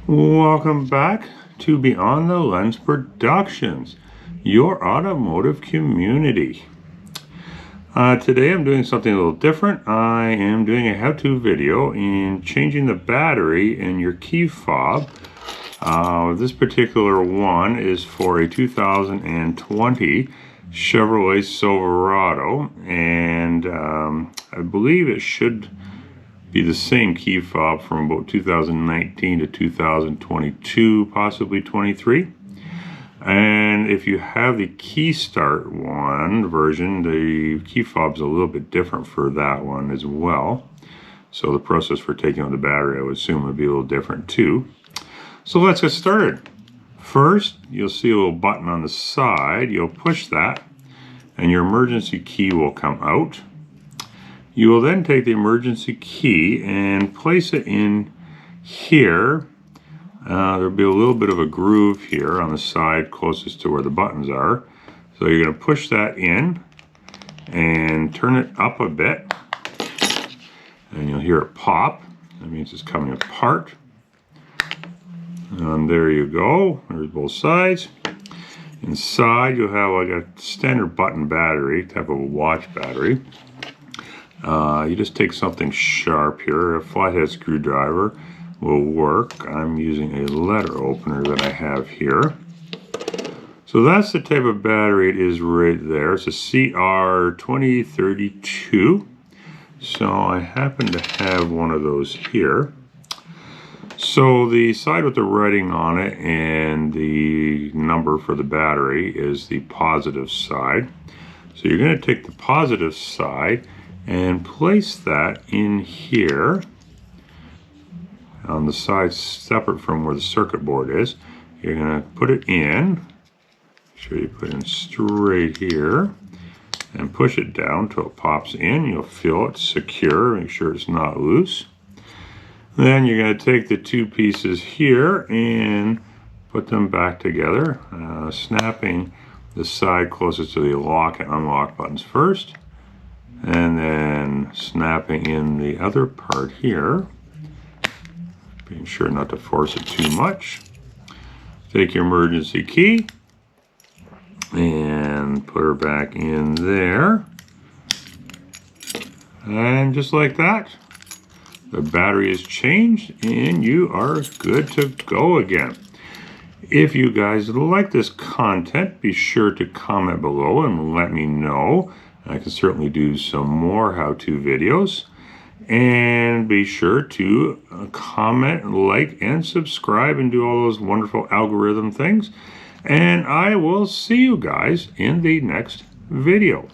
Welcome back to Beyond the Lens Productions, your automotive community. Today I'm doing something a little different. I am doing a how-to video in changing the battery in your key fob. This particular one is for a 2020 Chevrolet Silverado, and I believe it should be the same key fob from about 2019 to 2022, possibly 23. And if you have the Key Start one version, the key fob's a little bit different for that one as well. So the process for taking out the battery, I would assume, would be a little different too. So let's get started. First, you'll see a little button on the side. You'll push that and your emergency key will come out. You will then take the emergency key and place it in here. There'll be a little bit of a groove here on the side closest to where the buttons are. So you're going to push that in and turn it up a bit. And you'll hear it pop. That means it's coming apart. And there you go. There's both sides. Inside you'll have like a standard button battery, type of a watch battery. You just take something sharp here. A flathead screwdriver will work. I'm using a letter opener that I have here. So that's the type of battery it is right there. It's a CR2032. So I happen to have one of those here. So the side with the writing on it and the number for the battery is the positive side. So you're going to take the positive side and place that in here on the side separate from where the circuit board is. You're going to put it in. Make sure you put it in straight here and push it down until it pops in. You'll feel it secure. Make sure it's not loose. Then you're going to take the two pieces here and put them back together, snapping the side closest to the lock and unlock buttons first, and then snapping in the other part here, being sure not to force it too much. Take your emergency key and put her back in there, and just like that, the battery is changed and you are good to go again. If you guys like this content, be sure to comment below and let me know. I can certainly do some more how-to videos. And be sure to comment, like, and subscribe and do all those wonderful algorithm things. And I will see you guys in the next video.